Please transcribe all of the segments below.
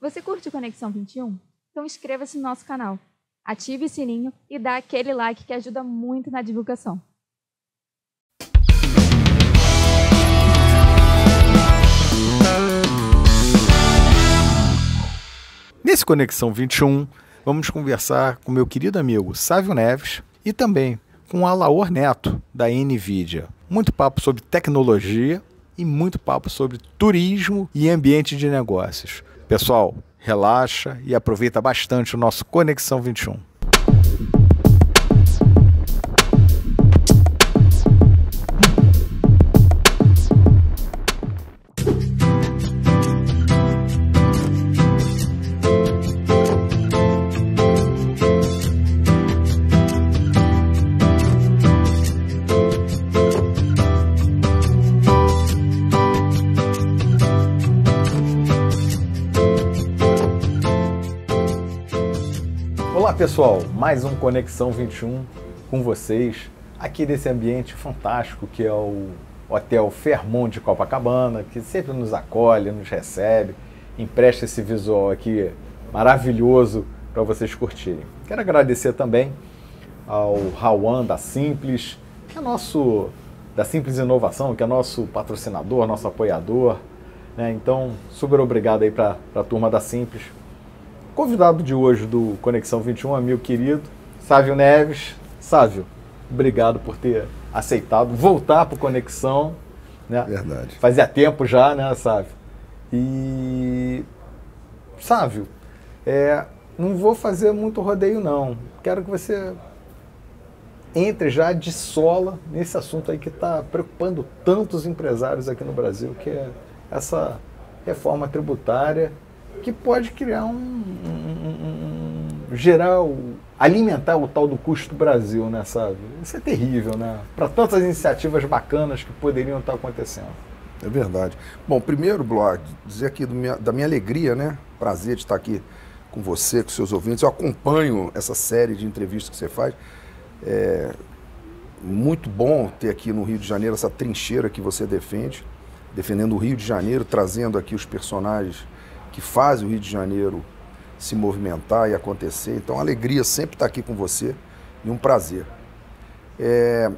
Você curte o Conexão 21? Então inscreva-se no nosso canal, ative o sininho e dá aquele like que ajuda muito na divulgação. Nesse Conexão 21, vamos conversar com meu querido amigo Sávio Neves e também com Alaor Neto, da NVIDIA. Muito papo sobre tecnologia e muito papo sobre turismo e ambiente de negócios. Pessoal, relaxa e aproveita bastante o nosso Conexão 21. Olá pessoal, mais um Conexão 21 com vocês, aqui nesse ambiente fantástico que é o Hotel Fairmont de Copacabana, que sempre nos acolhe, nos recebe, empresta esse visual aqui maravilhoso para vocês curtirem. Quero agradecer também ao Rawan da Simples, que é da Simples Inovação, que é nosso patrocinador, nosso apoiador, né? Então, super obrigado aí para a turma da Simples. Convidado de hoje do Conexão 21 é meu querido Sávio Neves. Sávio, obrigado por ter aceitado voltar para o Conexão. Né? Verdade. Fazia tempo já, né, Sávio? E, Sávio, não vou fazer muito rodeio, não. Quero que você entre já de sola nesse assunto aí que está preocupando tantos empresários aqui no Brasil, que é essa reforma tributária, que pode criar alimentar o tal do custo Brasil, né, sabe? Isso é terrível, né? Para tantas iniciativas bacanas que poderiam estar acontecendo. É verdade. Bom, primeiro, Blog, dizer aqui da minha alegria, né? Prazer de estar aqui com você, com seus ouvintes. Eu acompanho essa série de entrevistas que você faz. É muito bom ter aqui no Rio de Janeiro essa trincheira que você defende, defendendo o Rio de Janeiro, trazendo aqui os personagens que fazem o Rio de Janeiro se movimentar e acontecer. Então, alegria sempre estar aqui com você e um prazer.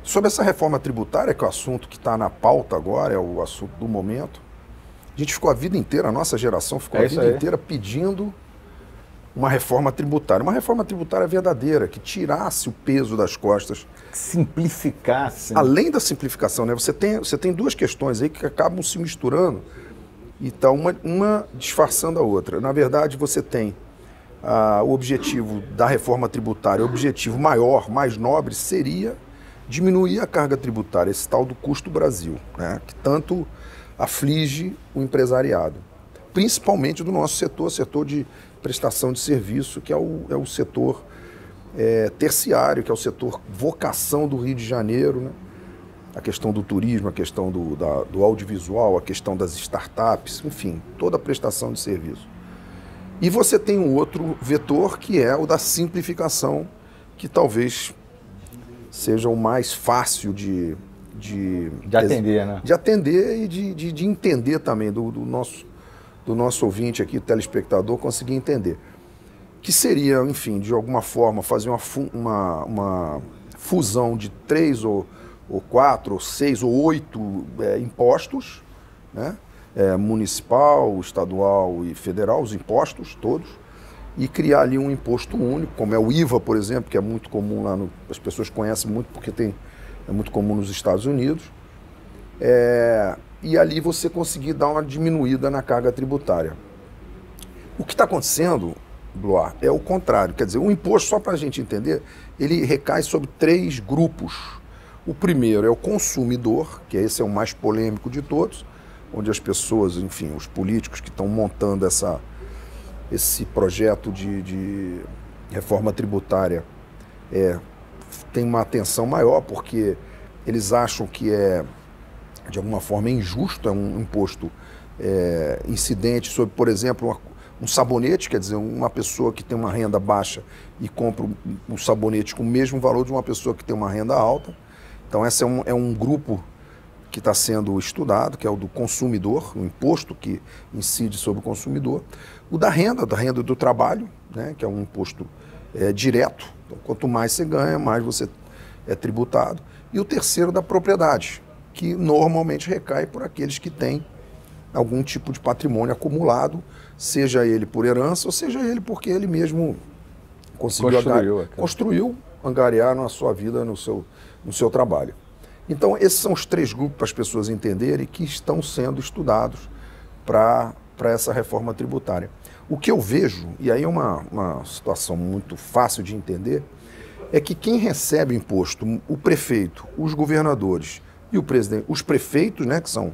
Sobre essa reforma tributária, que é o assunto que está na pauta agora, é o assunto do momento, a gente ficou a vida inteira, a nossa geração ficou a vida inteira pedindo uma reforma tributária verdadeira, que tirasse o peso das costas. Simplificasse. Além da simplificação, né? Você tem duas questões aí que acabam se misturando, e está uma disfarçando a outra. Na verdade, você tem o objetivo da reforma tributária, o objetivo maior, mais nobre, seria diminuir a carga tributária, esse tal do custo Brasil, né, que tanto aflige o empresariado, principalmente do nosso setor de prestação de serviço, que é o setor terciário, que é o setor vocação do Rio de Janeiro, né? A questão do turismo, a questão do audiovisual, a questão das startups, enfim, toda a prestação de serviço. E você tem um outro vetor, que é o da simplificação, que talvez seja o mais fácil de atender, né? De atender e de entender também, do nosso ouvinte aqui, telespectador, conseguir entender. Que seria, enfim, de alguma forma, fazer uma fusão de 3 ou 4, ou 6 ou 8 impostos, né? Municipal, estadual e federal, os impostos todos, e criar ali um imposto único, como é o IVA, por exemplo, que é muito comum lá, as pessoas conhecem muito porque é muito comum nos Estados Unidos, e ali você conseguir dar uma diminuída na carga tributária. O que está acontecendo, Bloar, é o contrário, quer dizer, o imposto, só para a gente entender, ele recai sobre 3 grupos. O primeiro é o consumidor, que esse é o mais polêmico de todos, onde as pessoas, enfim, os políticos que estão montando esse projeto de reforma tributária tem uma atenção maior, porque eles acham que de alguma forma, injusto, é um imposto incidente sobre, por exemplo, um sabonete, quer dizer, uma pessoa que tem uma renda baixa e compra um sabonete com o mesmo valor de uma pessoa que tem uma renda alta. Então, esse é um grupo que está sendo estudado, que é o do consumidor, o imposto que incide sobre o consumidor, o da renda do trabalho, né, que é um imposto direto. Então, quanto mais você ganha, mais você é tributado. E o terceiro da propriedade, que normalmente recai por aqueles que têm algum tipo de patrimônio acumulado, seja ele por herança ou seja ele porque ele mesmo conseguiu construiu, angariar na sua vida, no seu trabalho. Então, esses são os três grupos para as pessoas entenderem que estão sendo estudados para essa reforma tributária. O que eu vejo, e aí é uma situação muito fácil de entender, é que quem recebe imposto, o prefeito, os governadores e o presidente, os prefeitos, né, que são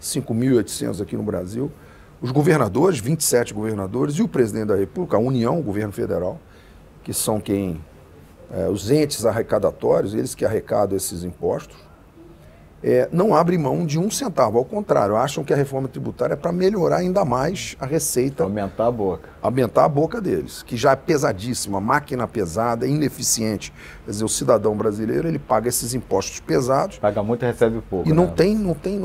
5.800 aqui no Brasil, os governadores, 27 governadores, e o presidente da República, a União, o governo federal, que são os entes arrecadatórios, eles que arrecadam esses impostos, não abrem mão de 1 centavo. Ao contrário, acham que a reforma tributária é para melhorar ainda mais a receita. Aumentar a boca. Aumentar a boca deles, que já é pesadíssima, máquina pesada, ineficiente. Quer dizer, o cidadão brasileiro, ele paga esses impostos pesados. Paga muito e recebe pouco. E não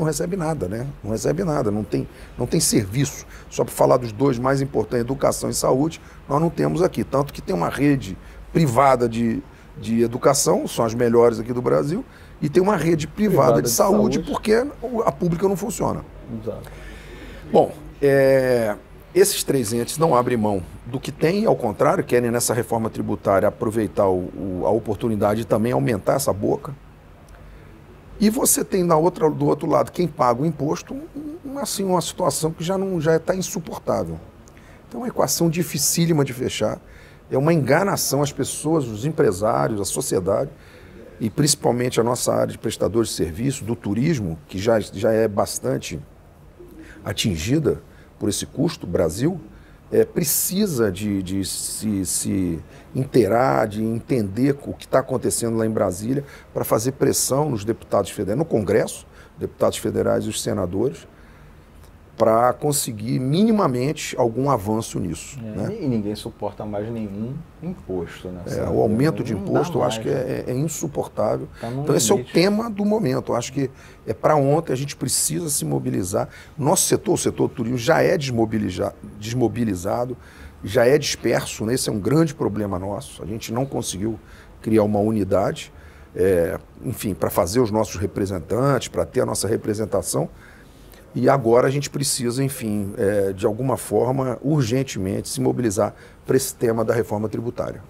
recebe nada, né? Não recebe nada, não tem serviço. Só para falar dos dois mais importantes, educação e saúde, nós não temos aqui. Tanto que tem uma rede privada de educação, são as melhores aqui do Brasil, e tem uma rede privada de saúde porque a pública não funciona. Exato. Bom, esses três entes não abrem mão do que tem, ao contrário, querem nessa reforma tributária aproveitar a oportunidade de também aumentar essa boca. E você tem do outro lado quem paga o imposto, assim, uma situação que já está insuportável. Então é uma equação dificílima de fechar, é uma enganação às pessoas, os empresários, a sociedade, e principalmente a nossa área de prestadores de serviço, do turismo, que já é bastante atingida por esse custo. O Brasil precisa de se inteirar, de entender o que está acontecendo lá em Brasília, para fazer pressão nos deputados federais, no Congresso, deputados federais e os senadores, para conseguir minimamente algum avanço nisso. Né? E ninguém suporta mais nenhum imposto. Né? O aumento de imposto eu acho que é insuportável. Então esse é o tema do momento. Eu acho que para ontem a gente precisa se mobilizar. Nosso setor, o setor do turismo, já é desmobilizado, já é disperso, né? Esse é um grande problema nosso. A gente não conseguiu criar uma unidade, enfim, para fazer os nossos representantes, para ter a nossa representação. E agora a gente precisa, enfim, de alguma forma, urgentemente, se mobilizar para esse tema da reforma tributária.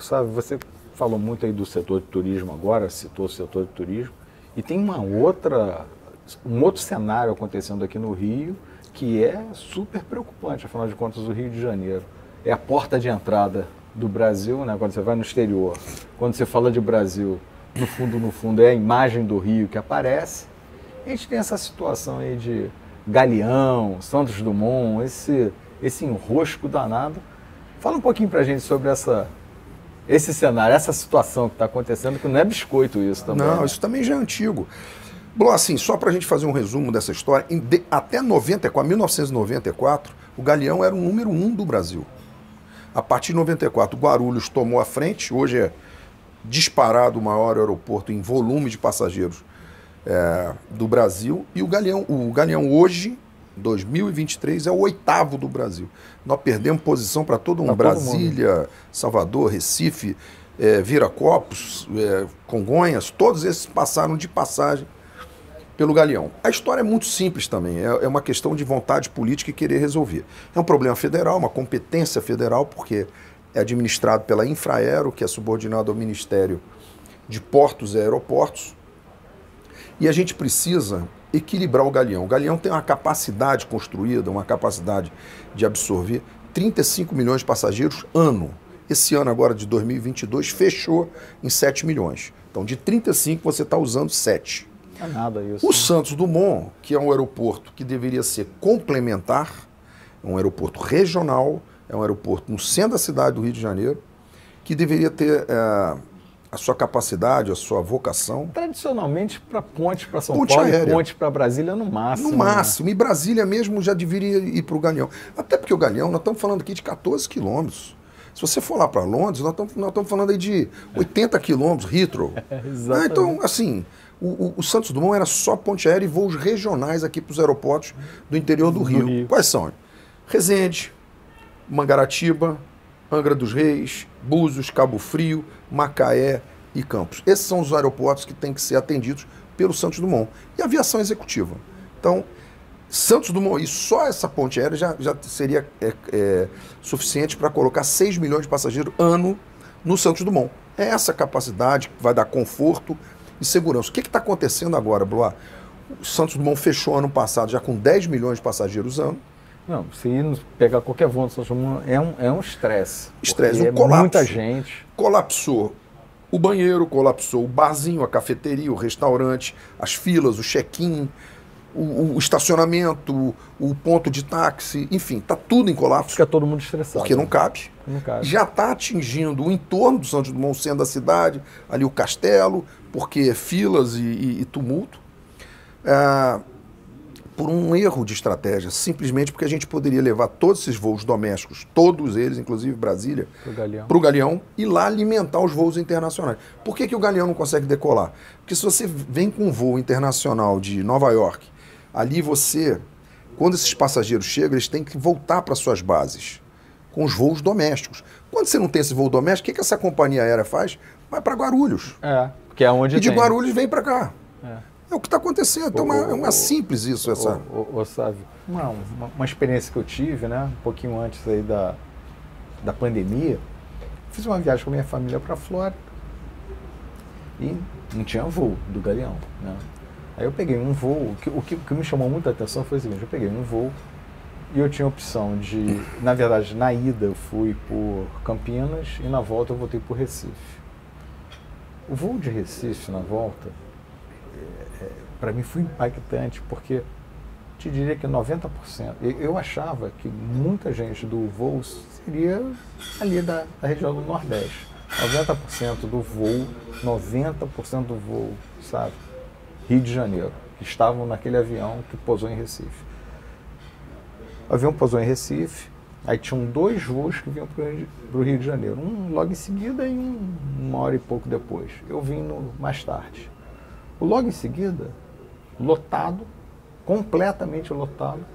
Sabe, você falou muito aí do setor de turismo agora, citou o setor de turismo, e tem um outro cenário acontecendo aqui no Rio que é super preocupante, afinal de contas, o Rio de Janeiro é a porta de entrada do Brasil, né? Quando você vai no exterior, quando você fala de Brasil, no fundo é a imagem do Rio que aparece. A gente tem essa situação aí de Galeão, Santos Dumont, esse enrosco danado. Fala um pouquinho pra gente sobre esse cenário, essa situação que está acontecendo, que não é biscoito isso também. Não, né? Isso também já é antigo. Bom, assim, só pra gente fazer um resumo dessa história, até 1994, o Galeão era o número 1 do Brasil. A partir de 94, o Guarulhos tomou a frente, hoje é disparado o maior aeroporto em volume de passageiros do Brasil, e o Galeão hoje, 2023, é o 8º do Brasil. Nós perdemos posição para todo mundo. Brasília, Salvador, Recife, Viracopos, Congonhas, todos esses passaram de passagem pelo Galeão. A história é muito simples também, é uma questão de vontade política e querer resolver. É um problema federal, uma competência federal, porque é administrado pela Infraero, que é subordinado ao Ministério de Portos e Aeroportos, e a gente precisa equilibrar o Galeão. O Galeão tem uma capacidade construída, uma capacidade de absorver 35 milhões de passageiros ano. Esse ano agora de 2022 fechou em 7 milhões. Então de 35 você está usando 7. Não é nada isso. O Santos Dumont, que é um aeroporto que deveria ser complementar, é um aeroporto regional, é um aeroporto no centro da cidade do Rio de Janeiro, que deveria ter a sua capacidade, a sua vocação. Tradicionalmente, para ponte para São ponte Paulo aérea. E ponte para Brasília no máximo. No máximo. Né? E Brasília mesmo já deveria ir para o Galeão. Até porque o Galeão, nós estamos falando aqui de 14 quilômetros. Se você for lá para Londres, nós estamos falando aí de 80 quilômetros, Heathrow. Exatamente. Então, assim, O Santos Dumont era só ponte aérea e voos regionais aqui para os aeroportos do interior do Rio. Quais são? Resende, Mangaratiba, Angra dos Reis, Búzios, Cabo Frio, Macaé e Campos. Esses são os aeroportos que têm que ser atendidos pelo Santos Dumont. E aviação executiva. Então, Santos Dumont, e só essa ponte aérea já seria suficiente para colocar 6 milhões de passageiros ano no Santos Dumont. É essa capacidade que vai dar conforto e segurança. O que está acontecendo agora, Blois? O Santos Dumont fechou ano passado já com 10 milhões de passageiros ano. Não, se ir pegar qualquer voo do Santos Dumont é um estresse. Estresse, um colapso. Muita gente. Colapsou o banheiro, colapsou o barzinho, a cafeteria, o restaurante, as filas, o check-in, o estacionamento, o ponto de táxi, enfim, está tudo em colapso. Fica todo mundo estressado. Porque não cabe. Não cabe. Já está atingindo o entorno do Santos Dumont, sendo da cidade, ali o castelo, porque filas e tumulto. Por um erro de estratégia, simplesmente porque a gente poderia levar todos esses voos domésticos, todos eles, inclusive Brasília, para o Galeão e lá alimentar os voos internacionais. Por que o Galeão não consegue decolar? Porque se você vem com um voo internacional de Nova York, ali você, quando esses passageiros chegam, eles têm que voltar para suas bases com os voos domésticos. Quando você não tem esse voo doméstico, o que essa companhia aérea faz? Vai para Guarulhos. Que é onde e de Guarulhos vem para cá. É o que está acontecendo. Então é uma simples isso. Sávio, uma experiência que eu tive, né, um pouquinho antes aí da pandemia, fiz uma viagem com a minha família para a Flórida e não tinha voo do Galeão, né? Aí eu peguei um voo, o que me chamou muita atenção foi o seguinte: eu peguei um voo e eu tinha a opção de, na verdade, na ida eu fui por Campinas e na volta eu voltei por Recife. O voo de Recife na volta, para mim foi impactante, porque te diria que 90%, eu achava que muita gente do voo seria ali da região do Nordeste. 90% do voo, sabe, Rio de Janeiro, que estavam naquele avião que pousou em Recife. O avião pousou em Recife, aí tinham 2 voos que vinham para o Rio de Janeiro, um logo em seguida e uma hora e pouco depois. Eu vim mais tarde. O logo em seguida, lotado, completamente lotado,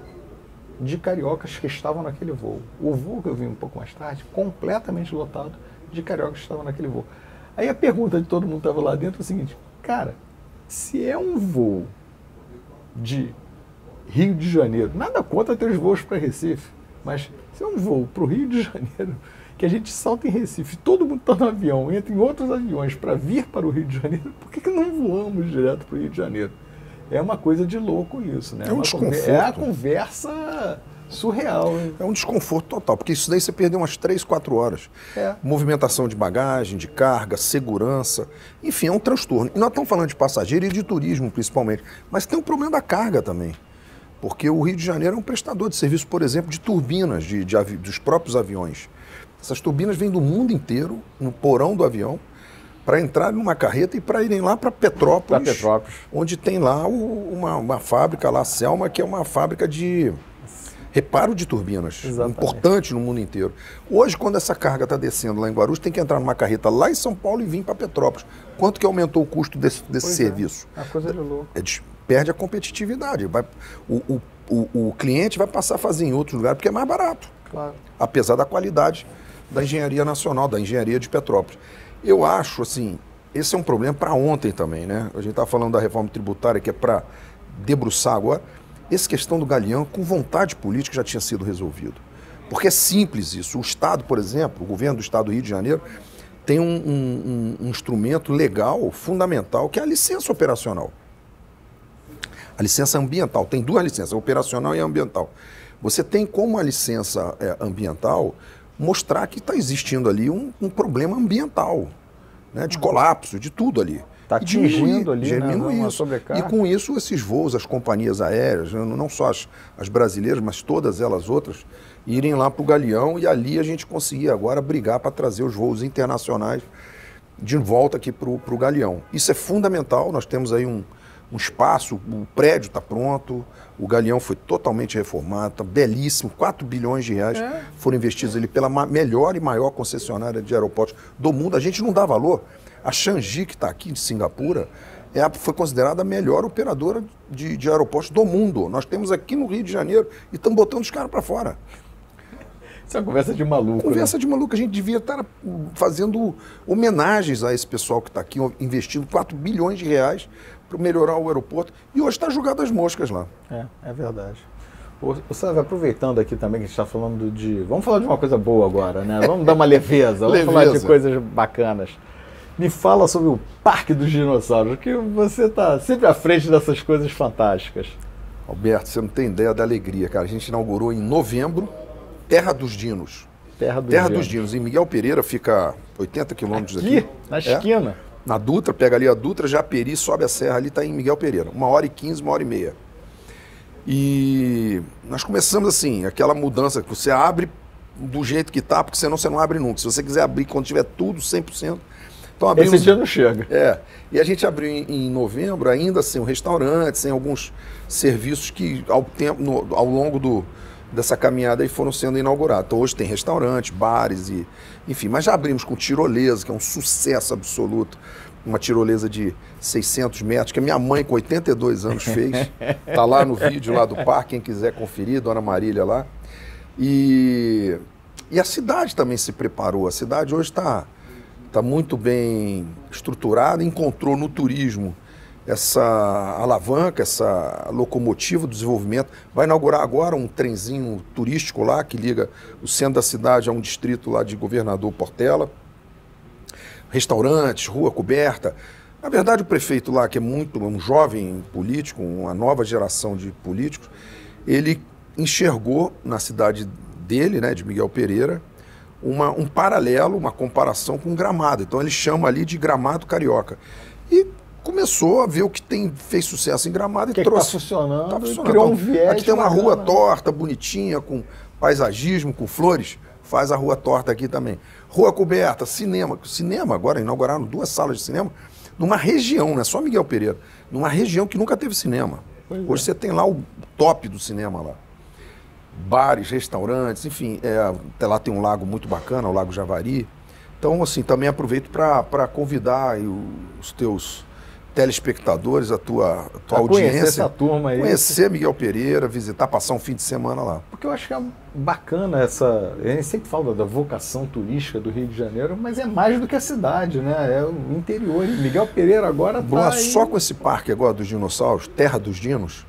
de cariocas que estavam naquele voo. O voo que eu vim um pouco mais tarde, completamente lotado de cariocas que estavam naquele voo. Aí a pergunta de todo mundo que estava lá dentro é o seguinte: cara, se é um voo de Rio de Janeiro, nada contra ter os voos para Recife, mas se é um voo para o Rio de Janeiro, que a gente salta em Recife, todo mundo está no avião, entra em outros aviões para vir para o Rio de Janeiro, por que não voamos direto para o Rio de Janeiro? É uma coisa de louco isso, né? É um desconforto. É a conversa surreal. Hein? É um desconforto total, porque isso daí você perdeu umas 3, 4 horas. Movimentação de bagagem, de carga, segurança, enfim, é um transtorno. E nós estamos falando de passageiro e de turismo, principalmente, mas tem um problema da carga também. Porque o Rio de Janeiro é um prestador de serviço, por exemplo, de turbinas dos próprios aviões. Essas turbinas vêm do mundo inteiro, no porão do avião, para entrar numa carreta e para irem lá para Petrópolis, onde tem lá uma fábrica lá, Selma, que é uma fábrica de reparo de turbinas, importante no mundo inteiro. Hoje, quando essa carga está descendo lá em Guarulhos, tem que entrar numa carreta lá em São Paulo e vir para Petrópolis. Quanto que aumentou o custo desse serviço? É uma coisa de louco. Perde a competitividade. O cliente vai passar a fazer em outros lugares porque é mais barato. Claro. Apesar da qualidade da engenharia nacional, da engenharia de Petrópolis. Eu acho, assim, esse é um problema para ontem também, né? A gente está falando da reforma tributária, que é para debruçar agora. Essa questão do Galeão, com vontade política, já tinha sido resolvido. Porque é simples isso. O Estado, por exemplo, o governo do Estado do Rio de Janeiro, tem um instrumento legal, fundamental, que é a licença operacional. A licença ambiental. Tem 2 licenças, a operacional e a ambiental. Você tem como a licença ambiental mostrar que está existindo ali um problema ambiental, né, de colapso, de tudo ali. Está atingindo ali, uma sobrecarga. E com isso, esses voos, as companhias aéreas, não só as brasileiras, mas todas elas outras, irem lá para o Galeão e ali a gente conseguir agora brigar para trazer os voos internacionais de volta aqui para o Galeão. Isso é fundamental, nós temos aí um espaço, o prédio está pronto, o Galeão foi totalmente reformado, está belíssimo, 4 bilhões de reais foram investidos ali pela melhor e maior concessionária de aeroportos do mundo. A gente não dá valor. A Changi, que está aqui de Singapura, foi considerada a melhor operadora de aeroportos do mundo. Nós temos aqui no Rio de Janeiro e estamos botando os caras para fora. Isso é uma conversa de maluco. Conversa de maluco. A gente devia estar fazendo homenagens a esse pessoal que está aqui, investindo 4 bilhões de reais para melhorar o aeroporto. E hoje está jogado as moscas lá. É verdade. O Sávio, aproveitando aqui também que a gente está falando de... Vamos falar de uma coisa boa agora, né? Vamos dar uma leveza, vamos falar de coisas bacanas. Me fala sobre o Parque dos Dinossauros, que você está sempre à frente dessas coisas fantásticas. Alberto, você não tem ideia da alegria, cara. A gente inaugurou em novembro, Terra dos Dinos. Terra dos Dinos. Em Miguel Pereira, fica 80 quilômetros aqui. Na esquina. Na Dutra, pega ali a Dutra, Japeri, sobe a serra, ali está em Miguel Pereira. 1h15, 1h30. E nós começamos assim, aquela mudança que você abre do jeito que está, porque senão você não abre nunca. Se você quiser abrir quando tiver tudo 100%... Então, esse dia não chega. E a gente abriu em novembro ainda sem um restaurante, sem alguns serviços que ao longo dessa caminhada aí foram sendo inaugurados. Então hoje tem restaurante, bares, enfim, mas já abrimos com tirolesa, que é um sucesso absoluto. Uma tirolesa de 600 metros, que a minha mãe com 82 anos fez. Está lá no vídeo lá do parque, quem quiser conferir, Dona Marília lá. E a cidade também se preparou. A cidade hoje está muito bem estruturada, encontrou no turismo essa alavanca, essa locomotiva do desenvolvimento. Vai inaugurar agora um trenzinho turístico lá, que liga o centro da cidade a um distrito lá de Governador Portela. Restaurantes, rua coberta. Na verdade, o prefeito lá, que é um jovem político, uma nova geração de políticos, ele enxergou na cidade dele, né, de Miguel Pereira, um paralelo, uma comparação com Gramado. Então ele chama ali de Gramado Carioca. E começou a ver o que fez sucesso em Gramado e trouxe. Está funcionando, criou um viés. Aqui tem uma rua torta, bonitinha, com paisagismo, com flores. Faz a rua torta aqui também. Rua coberta, cinema. Cinema agora, inauguraram 2 salas de cinema numa região, não é só Miguel Pereira, numa região que nunca teve cinema. Hoje você tem lá o top do cinema lá. Bares, restaurantes, enfim, até lá tem um lago muito bacana, o Lago Javari. Então, assim, também aproveito para convidar aí os teus telespectadores, a tua audiência. Conhecer essa turma aí. Conhecer Miguel Pereira, visitar, passar um fim de semana lá. Porque eu acho que é bacana essa... A gente sempre fala da vocação turística do Rio de Janeiro, mas é mais do que a cidade, né? É o interior. E Miguel Pereira agora está só com esse parque agora dos dinossauros, Terra dos Dinos,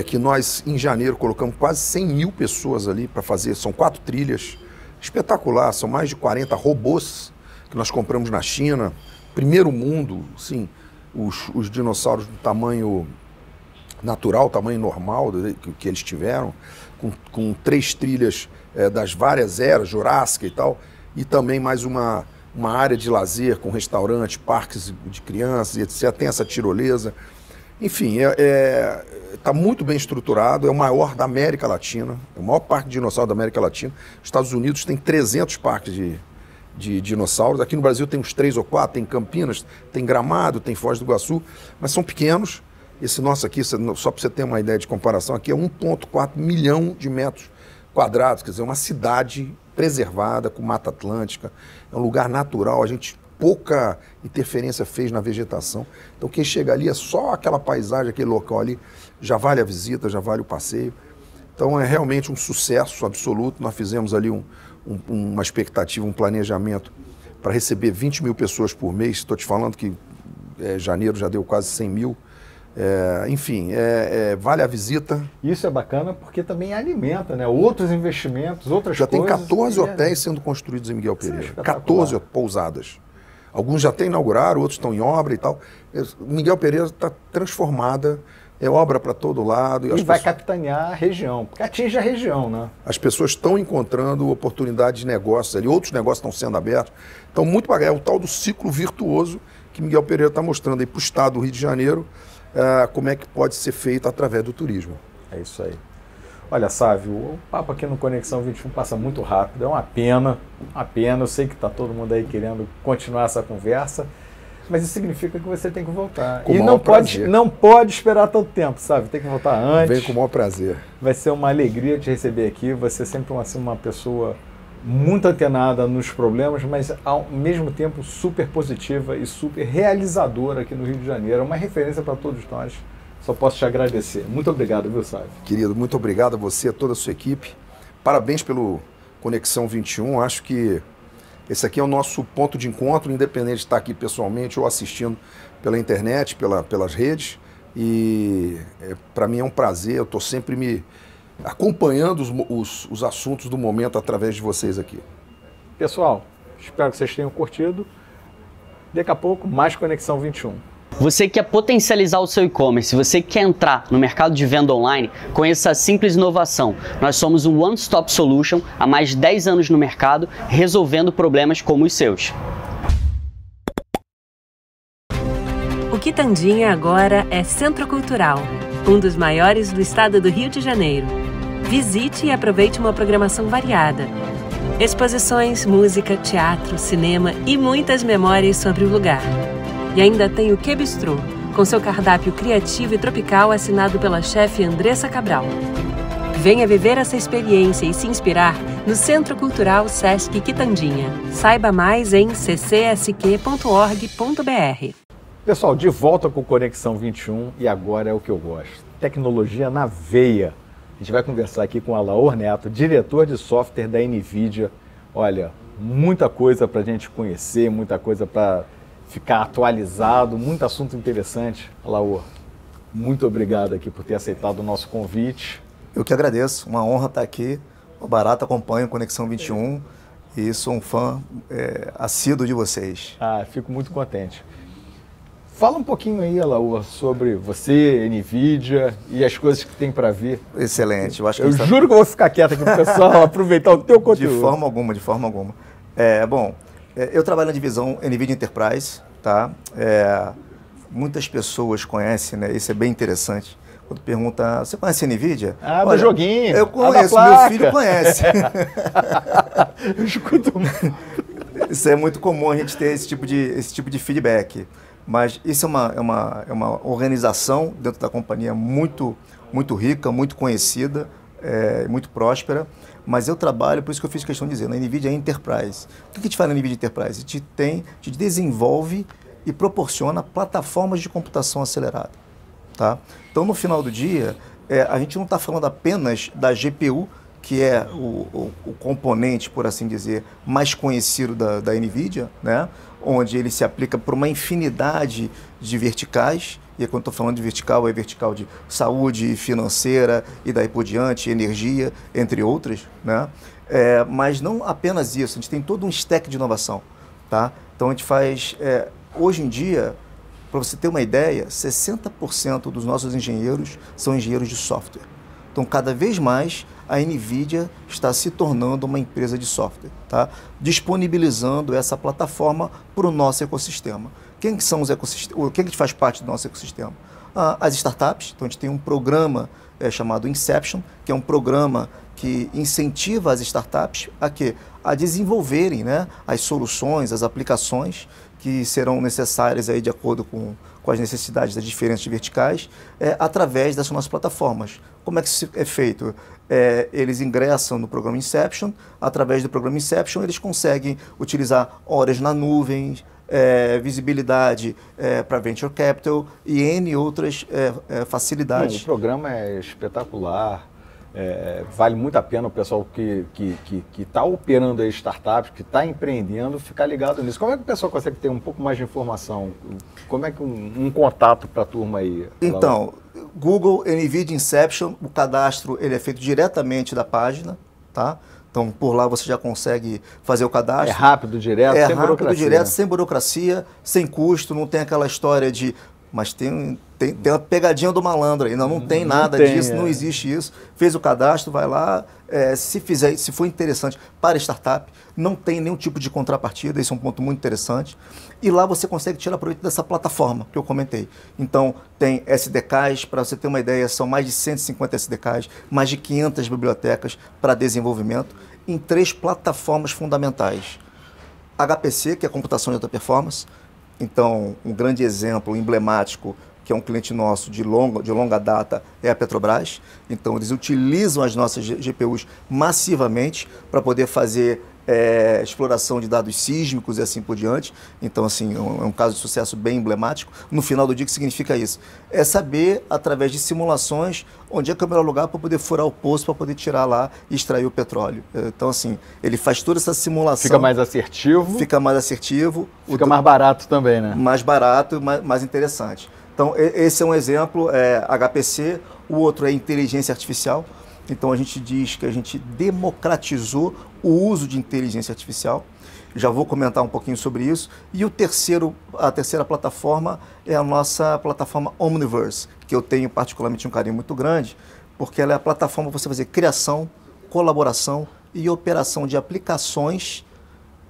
que nós, em janeiro, colocamos quase 100 mil pessoas ali para fazer. São 4 trilhas. Espetacular. São mais de 40 robôs que nós compramos na China. Primeiro mundo, sim. Os dinossauros do tamanho natural, tamanho normal que eles tiveram, com 3 trilhas das várias eras, Jurássica e tal, e também mais uma área de lazer com restaurante, parques de crianças, etc. Tem essa tirolesa. Enfim, está muito bem estruturado, é o maior da América Latina, é o maior parque de dinossauro da América Latina. Os Estados Unidos tem 300 parques de dinossauros. Aqui no Brasil tem uns 3 ou 4, tem Campinas, tem Gramado, tem Foz do Iguaçu, mas são pequenos. Esse nosso aqui, só para você ter uma ideia de comparação, aqui é 1,4 milhão de metros quadrados, quer dizer, uma cidade preservada, com Mata Atlântica, é um lugar natural, a gente pouca interferência fez na vegetação. Então quem chega ali é só aquela paisagem, aquele local ali, já vale a visita, já vale o passeio. Então é realmente um sucesso absoluto. Nós fizemos ali uma expectativa, um planejamento para receber 20 mil pessoas por mês. Estou te falando que janeiro já deu quase 100 mil. Enfim, vale a visita. Isso é bacana porque também alimenta, né? Outros investimentos, outras já coisas. Já tem 14 hotéis sendo construídos em Miguel Pereira. 14 pousadas. Alguns já até inauguraram, outros estão em obra e tal. Miguel Pereira está transformada, é obra para todo lado. E vai capitanear a região, porque atinge a região, né? As pessoas estão encontrando oportunidades de negócios ali, outros negócios estão sendo abertos. Então, muito bacana, é o tal do ciclo virtuoso que Miguel Pereira está mostrando aí para o estado do Rio de Janeiro, como é que pode ser feito através do turismo. É isso aí. Olha, Sávio, o papo aqui no Conexão 21 passa muito rápido, é uma pena, eu sei que está todo mundo aí querendo continuar essa conversa, mas isso significa que você tem que voltar. Com e não pode esperar tanto tempo, sabe? Tem que voltar antes. Vem com o maior prazer. Vai ser uma alegria te receber aqui, você é sempre uma pessoa muito antenada nos problemas, mas ao mesmo tempo super positiva e super realizadora aqui no Rio de Janeiro. É uma referência para todos nós. Só posso te agradecer. Muito obrigado, viu, Sávio? Querido, muito obrigado a você, a toda a sua equipe. Parabéns pelo Conexão 21. Acho que esse aqui é o nosso ponto de encontro, independente de estar aqui pessoalmente ou assistindo pela internet, pelas redes. E para mim é um prazer, eu estou sempre me acompanhando os assuntos do momento através de vocês aqui. Pessoal, espero que vocês tenham curtido. Daqui a pouco, mais Conexão 21. Você quer potencializar o seu e-commerce, você quer entrar no mercado de venda online, conheça a Simples Inovação. Nós somos um one-stop solution há mais de 10 anos no mercado, resolvendo problemas como os seus. O Quitandinha agora é Centro Cultural, um dos maiores do estado do Rio de Janeiro. Visite e aproveite uma programação variada. Exposições, música, teatro, cinema e muitas memórias sobre o lugar. E ainda tem o Que Bistrô, com seu cardápio criativo e tropical assinado pela chefe Andressa Cabral. Venha viver essa experiência e se inspirar no Centro Cultural Sesc Quitandinha. Saiba mais em ccsq.org.br. Pessoal, de volta com Conexão 21 e agora é o que eu gosto. Tecnologia na veia. A gente vai conversar aqui com o Alaor Neto, diretor de software da NVIDIA. Olha, muita coisa para a gente conhecer, muita coisa para ficar atualizado, muito assunto interessante. Alaor, muito obrigado aqui por ter aceitado o nosso convite. Eu que agradeço, uma honra estar aqui. O Barato acompanha o Conexão 21 e sou um fã assíduo de vocês. Fico muito contente. Fala um pouquinho aí, Alaor, sobre você, NVIDIA e as coisas que tem para vir. Excelente. Eu juro que eu vou ficar quieto aqui pro pessoal aproveitar o teu conteúdo. De forma alguma, de forma alguma. Eu trabalho na divisão NVIDIA Enterprise, tá? Muitas pessoas conhecem, né? Isso é bem interessante. Quando pergunta, você conhece a NVIDIA? Do joguinho. Eu conheço, meu filho conhece. Eu escuto. Isso é muito comum a gente ter esse tipo de feedback. Mas isso é uma organização dentro da companhia muito rica, muito conhecida, muito próspera. Mas eu trabalho, por isso que eu fiz questão de dizer, na NVIDIA Enterprise. O que a gente faz na NVIDIA Enterprise? A gente desenvolve e proporciona plataformas de computação acelerada. Tá? Então, no final do dia, a gente não está falando apenas da GPU, que é o componente, por assim dizer, mais conhecido da NVIDIA, né? Onde ele se aplica para uma infinidade de verticais. E quando estou falando de vertical, é vertical de saúde, financeira e daí por diante, energia, entre outras, né? Mas não apenas isso, a gente tem todo um stack de inovação. Tá? Então, a gente faz, hoje em dia, para você ter uma ideia, 60% dos nossos engenheiros são engenheiros de software. Então, cada vez mais, a NVIDIA está se tornando uma empresa de software, tá? Disponibilizando essa plataforma para o nosso ecossistema. Quem que são os ecossistemas? Quem que faz parte do nosso ecossistema? As startups. Então, a gente tem um programa chamado Inception, que é um programa que incentiva as startups a desenvolverem, né, as soluções, as aplicações que serão necessárias aí de acordo com as necessidades das diferentes verticais, através das nossas plataformas. Como é que isso é feito? Eles ingressam no programa Inception, através do programa Inception eles conseguem utilizar horas na nuvem, visibilidade para Venture Capital e N outras facilidades. O programa é espetacular. Vale muito a pena o pessoal que está operando aí startups, que está empreendendo, ficar ligado nisso. Como é que o pessoal consegue ter um pouco mais de informação? Como é que um contato para a turma aí? Então, Google, NVIDIA Inception, o cadastro ele é feito diretamente da página, tá? Então, por lá você já consegue fazer o cadastro. É rápido, direto, sem burocracia. É rápido, direto, sem burocracia, sem custo, não tem aquela história de... Mas tem uma pegadinha do malandro aí, não tem nada disso, não existe isso. Fez o cadastro, vai lá, se for interessante para a startup, não tem nenhum tipo de contrapartida, esse é um ponto muito interessante. E lá você consegue tirar proveito dessa plataforma que eu comentei. Então, tem SDKs, para você ter uma ideia, são mais de 150 SDKs, mais de 500 bibliotecas para desenvolvimento, em 3 plataformas fundamentais. HPC, que é a computação de alta performance. Então, um grande exemplo emblemático, que é um cliente nosso de longa data, é a Petrobras. Então, eles utilizam as nossas GPUs massivamente para poder fazer exploração de dados sísmicos e assim por diante. Então, assim, é um caso de sucesso bem emblemático. No final do dia, o que significa isso? É saber, através de simulações, onde é que é o melhor lugar para poder furar o poço, para poder tirar lá e extrair o petróleo. Então, assim, ele faz toda essa simulação. Fica mais assertivo. Fica mais assertivo. Fica mais barato também, né? Mais barato, mais interessante. Então, esse é um exemplo, HPC. O outro é inteligência artificial. Então, a gente diz que a gente democratizou o uso de inteligência artificial. Já vou comentar um pouquinho sobre isso. E a terceira plataforma é a nossa plataforma Omniverse, que eu tenho particularmente um carinho muito grande, porque ela é a plataforma para você fazer criação, colaboração e operação de aplicações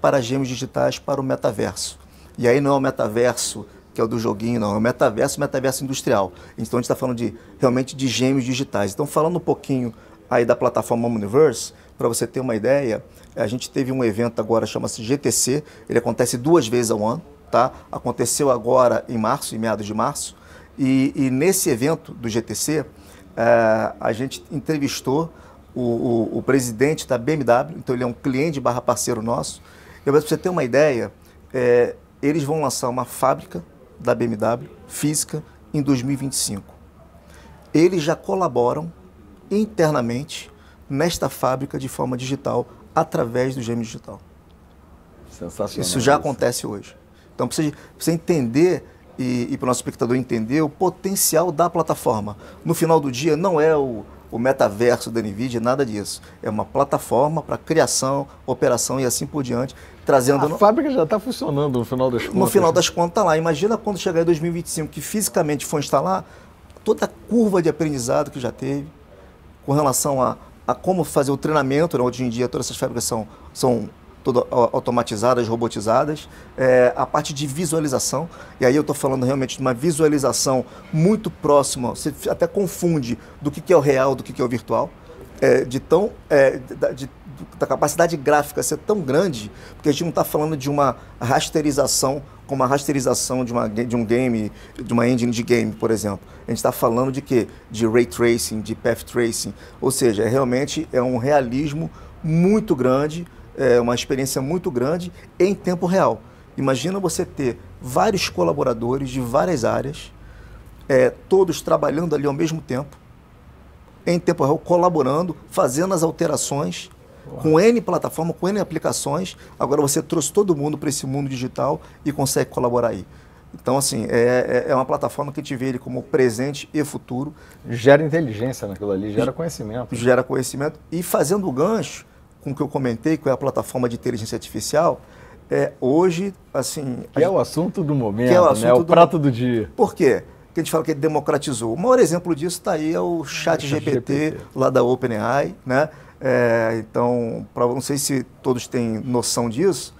para gêmeos digitais para o metaverso. E aí não é o metaverso que é o do joguinho, não, é o metaverso industrial. Então a gente está falando realmente de gêmeos digitais. Então, falando um pouquinho aí da plataforma Omniverse, para você ter uma ideia, a gente teve um evento agora, chama-se GTC, ele acontece 2 vezes ao ano, tá? Aconteceu agora em março, em meados de março, e nesse evento do GTC, a gente entrevistou o presidente da BMW, então ele é um cliente / parceiro nosso. E para você ter uma ideia, eles vão lançar uma fábrica da BMW física em 2025. Eles já colaboram internamente nesta fábrica de forma digital através do gêmeo digital. Sensacional. Isso já acontece hoje. Então, para você entender e para o nosso espectador entender o potencial da plataforma. No final do dia, não é o metaverso da NVIDIA, nada disso. É uma plataforma para criação, operação e assim por diante, trazendo... A fábrica já está funcionando no final das contas. No final das contas está lá. Imagina quando chegar em 2025, que fisicamente for instalar, toda a curva de aprendizado que já teve, com relação a como fazer o treinamento, né? Hoje em dia todas essas fábricas são todas automatizadas, robotizadas, a parte de visualização, e aí eu estou falando realmente de uma visualização muito próxima, você até confunde do que é o real, do que é o virtual, da capacidade gráfica ser tão grande, porque a gente não está falando de uma rasterização, como a rasterização de um game, de uma engine de game, por exemplo. A gente está falando de quê? De ray tracing, de path tracing, ou seja, realmente é um realismo muito grande, uma experiência muito grande em tempo real. Imagina você ter vários colaboradores de várias áreas, todos trabalhando ali ao mesmo tempo, em tempo real, colaborando, fazendo as alterações, com N plataformas, com N aplicações. Agora você trouxe todo mundo para esse mundo digital e consegue colaborar aí. Então, assim, é uma plataforma que a gente vê ele como presente e futuro. Gera inteligência naquilo ali, gera conhecimento. Gera conhecimento. E fazendo o gancho com o que eu comentei, que é a plataforma de inteligência artificial, hoje, assim... Que é o assunto do momento, né? O prato do dia. Por quê? Que a gente fala que ele democratizou. O maior exemplo disso está aí, é o ChatGPT, lá da OpenAI, né? Então, não sei se todos têm noção disso,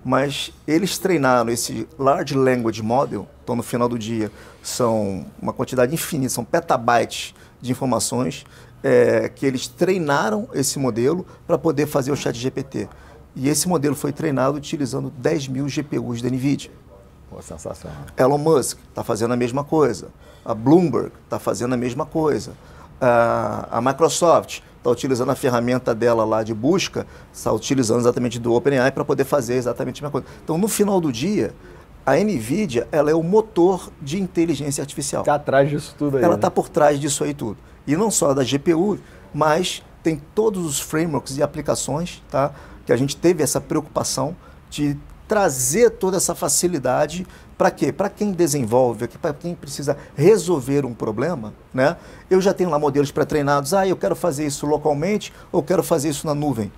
mas eles treinaram esse Large Language Model, então no final do dia são uma quantidade infinita, são petabytes de informações, que eles treinaram esse modelo para poder fazer o ChatGPT. E esse modelo foi treinado utilizando 10 mil GPUs da NVIDIA. Pô, sensacional. Elon Musk está fazendo a mesma coisa. A Bloomberg está fazendo a mesma coisa. A Microsoft está utilizando a ferramenta dela lá de busca, está utilizando exatamente do OpenAI para poder fazer exatamente a mesma coisa. Então, no final do dia, a NVIDIA ela é o motor de inteligência artificial. Está atrás disso tudo aí. Ela está por trás disso aí tudo. E não só da GPU, mas tem todos os frameworks e aplicações, tá? Que a gente teve essa preocupação de trazer toda essa facilidade para quê? Para quem desenvolve, para quem precisa resolver um problema, né? Eu já tenho lá modelos pré-treinados, eu quero fazer isso localmente ou quero fazer isso na nuvem.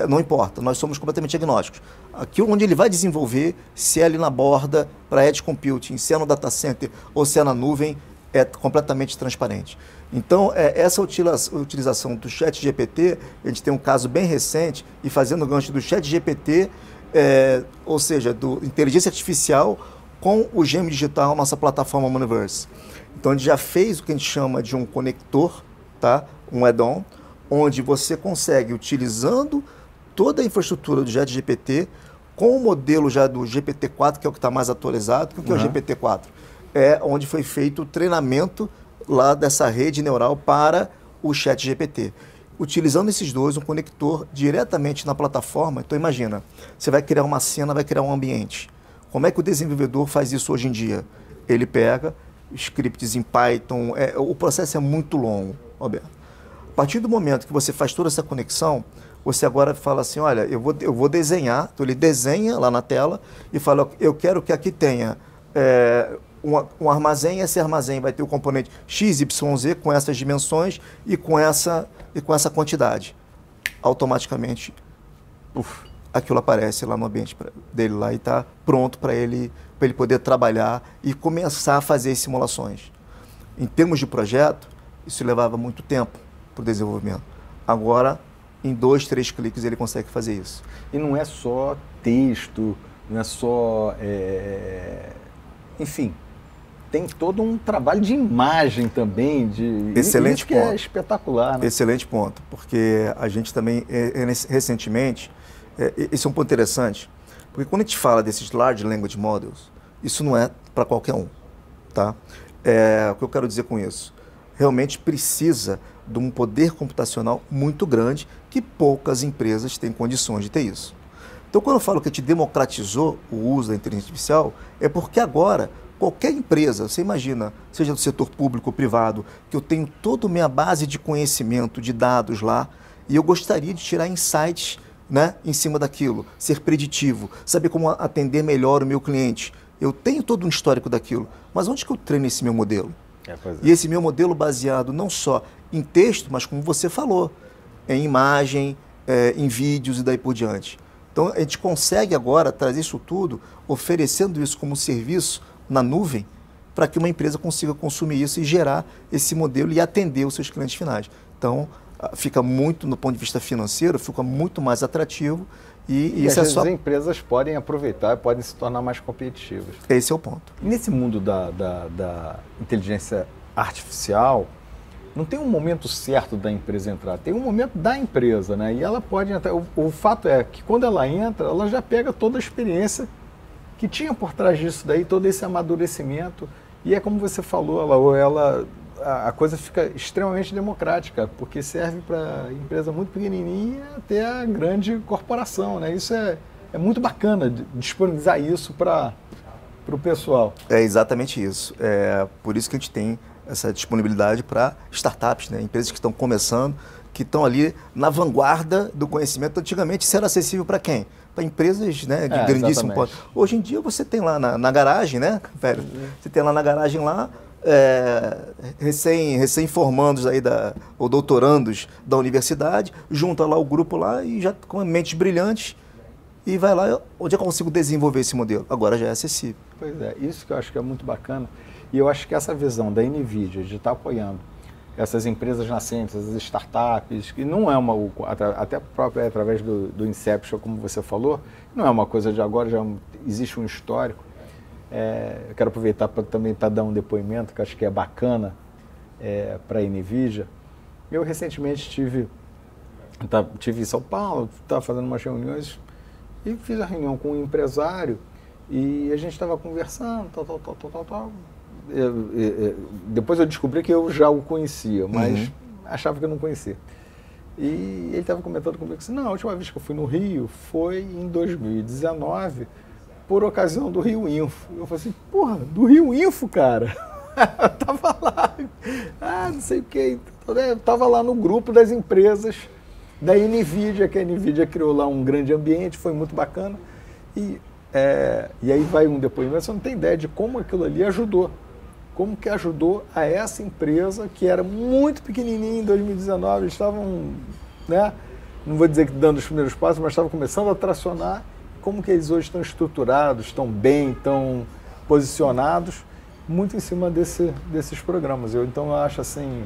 Não importa, nós somos completamente agnósticos. Aqui onde ele vai desenvolver, se é ali na borda, para edge computing, se é no data center ou se é na nuvem, é completamente transparente. Então, essa utilização do ChatGPT, a gente tem um caso bem recente, e fazendo o gancho do ChatGPT, ou seja, do inteligência artificial com o gêmeo digital, nossa plataforma Omniverse. Então, a gente já fez o que a gente chama de um conector, tá? Um add-on, onde você consegue, utilizando toda a infraestrutura do ChatGPT, com o modelo já do GPT-4, que é o que está mais atualizado. O que é o GPT-4? É onde foi feito o treinamento lá dessa rede neural para o ChatGPT. utilizando esses dois, um conector diretamente na plataforma. Então imagina, você vai criar uma cena, vai criar um ambiente. Como é que o desenvolvedor faz isso hoje em dia? Ele pega scripts em Python, o processo é muito longo, Roberto. A partir do momento que você faz toda essa conexão, você agora fala assim, olha, eu vou desenhar, então ele desenha lá na tela e fala, eu quero que aqui tenha um armazém, esse armazém vai ter o componente XYZ com essas dimensões e com essa quantidade. Automaticamente, aquilo aparece lá no ambiente dele lá e está pronto para ele poder trabalhar e começar a fazer as simulações. Em termos de projeto, isso levava muito tempo para o desenvolvimento. Agora, em 2, 3 cliques ele consegue fazer isso. E não é só texto, não é só... Enfim, tem todo um trabalho de imagem também. Excelente ponto. É espetacular, né? Excelente ponto, porque a gente também, recentemente, esse é um ponto interessante, porque quando a gente fala desses Large Language Models, isso não é para qualquer um, tá? O que eu quero dizer com isso? Realmente precisa de um poder computacional muito grande que poucas empresas têm condições de ter isso. Então, quando eu falo que a gente democratizou o uso da inteligência artificial, é porque agora, qualquer empresa, você imagina, seja do setor público ou privado, que eu tenho toda a minha base de conhecimento, de dados lá, e eu gostaria de tirar insights, né, em cima daquilo, ser preditivo, saber como atender melhor o meu cliente. Eu tenho todo um histórico daquilo, mas onde que eu treino esse meu modelo? E esse meu modelo baseado não só em texto, mas como você falou, em imagem, em vídeos e daí por diante. Então, a gente consegue agora trazer isso tudo, oferecendo isso como serviço na nuvem, para que uma empresa consiga consumir isso e gerar esse modelo e atender os seus clientes finais. Então, fica muito, no ponto de vista financeiro, fica muito mais atrativo. E às vezes as empresas podem aproveitar, podem se tornar mais competitivas. Esse é o ponto. Nesse mundo da inteligência artificial, não tem um momento certo da empresa entrar, tem um momento da empresa, né? E ela pode entrar. O fato é que quando ela entra, ela já pega toda a experiência que tinha por trás disso daí, todo esse amadurecimento. E é como você falou, a coisa fica extremamente democrática, porque serve para empresa muito pequenininha até a grande corporação, né? Isso é muito bacana, disponibilizar isso para o pessoal. É exatamente isso. É por isso que a gente tem essa disponibilidade para startups, né? Empresas que estão começando, que estão ali na vanguarda do conhecimento. Antigamente isso era acessível para quem? Para empresas, né, de grandíssimo porte. Hoje em dia você tem lá na garagem, né, velho? Você tem lá na garagem lá, recém-formandos aí ou doutorandos da universidade, junta lá o grupo lá e já com mentes brilhantes e vai lá, onde é que eu consigo desenvolver esse modelo? Agora já é acessível. Pois é, isso que eu acho que é muito bacana. E eu acho que essa visão da NVIDIA de estar apoiando essas empresas nascentes, essas startups, que não é até própria através do Inception, como você falou, não é uma coisa de agora, já existe um histórico. Eu quero aproveitar também para dar um depoimento, que acho que é bacana para a NVIDIA. Eu recentemente estive em São Paulo, estava fazendo umas reuniões e fiz a reunião com um empresário e a gente estava conversando, tal. Depois eu descobri que eu já o conhecia, mas achava que eu não conhecia. E ele estava comentando comigo assim, não, a última vez que eu fui no Rio foi em 2019, por ocasião do Rio Info. Eu falei assim, porra, do Rio Info, cara? Eu tava lá, não sei o que, eu tava lá no grupo das empresas da NVIDIA, que a NVIDIA criou lá um grande ambiente, foi muito bacana. E aí vai um depoimento, você não tem ideia de como aquilo ali ajudou. Como que ajudou a essa empresa, que era muito pequenininha em 2019, eles estavam, né, não vou dizer que dando os primeiros passos, mas estavam começando a tracionar, como que eles hoje estão estruturados, estão bem, estão posicionados, muito em cima desses programas. Então eu acho assim,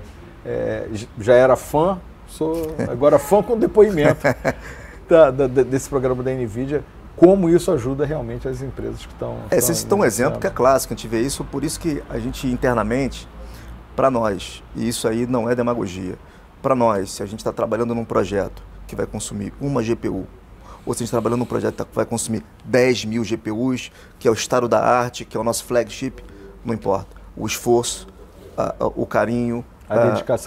já era fã, sou agora fã com depoimento desse programa da NVIDIA, como isso ajuda realmente as empresas que estão... Vocês citam um exemplo que é clássico, a gente vê isso, por isso que a gente internamente, para nós, e isso aí não é demagogia, para nós, se a gente está trabalhando num projeto que vai consumir uma GPU, ou se a gente está trabalhando num projeto que vai consumir 10 mil GPUs, que é o estado da arte, que é o nosso flagship, não importa. O esforço, o carinho,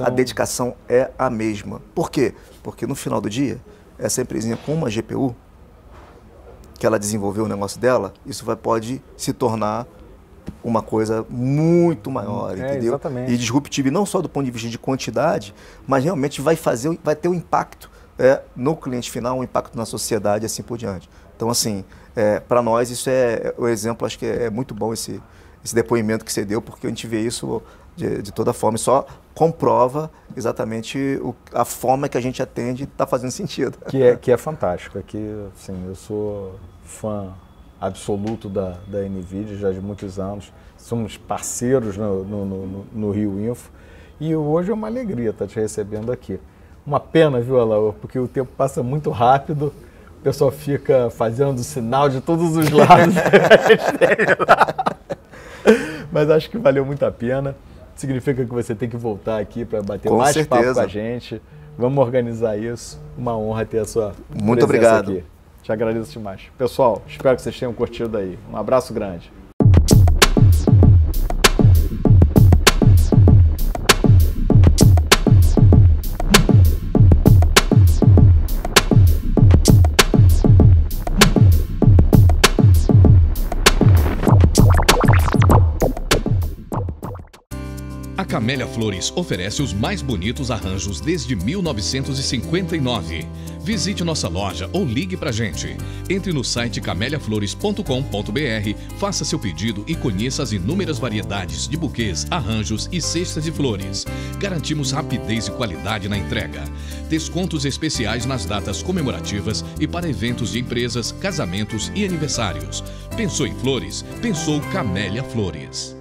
A dedicação é a mesma. Por quê? Porque no final do dia, essa empresinha com uma GPU, que ela desenvolveu o negócio dela, isso pode se tornar uma coisa muito maior, entendeu? Exatamente. E disruptivo, não só do ponto de vista de quantidade, mas realmente vai ter um impacto no cliente final, um impacto na sociedade e assim por diante. Então, assim, para nós isso o exemplo, acho que é muito bom esse depoimento que você deu, porque a gente vê isso de toda forma e só comprova exatamente a forma que a gente atende está fazendo sentido. Que é fantástico. Assim, eu sou fã absoluto da NVIDIA já de muitos anos. Somos parceiros no Rio Info e hoje é uma alegria estar te recebendo aqui. Uma pena, viu, Alaor, porque o tempo passa muito rápido, o pessoal fica fazendo sinal de todos os lados. Mas acho que valeu muito a pena. Significa que você tem que voltar aqui para bater com mais certeza. Papo com a gente. Vamos organizar isso. Uma honra ter a sua muito obrigado aqui. Te agradeço demais. Pessoal, espero que vocês tenham curtido aí. Um abraço grande. A Camélia Flores oferece os mais bonitos arranjos desde 1959. Visite nossa loja ou ligue pra gente. Entre no site cameliaflores.com.br, faça seu pedido e conheça as inúmeras variedades de buquês, arranjos e cestas de flores. Garantimos rapidez e qualidade na entrega. Descontos especiais nas datas comemorativas e para eventos de empresas, casamentos e aniversários. Pensou em flores? Pensou Camélia Flores.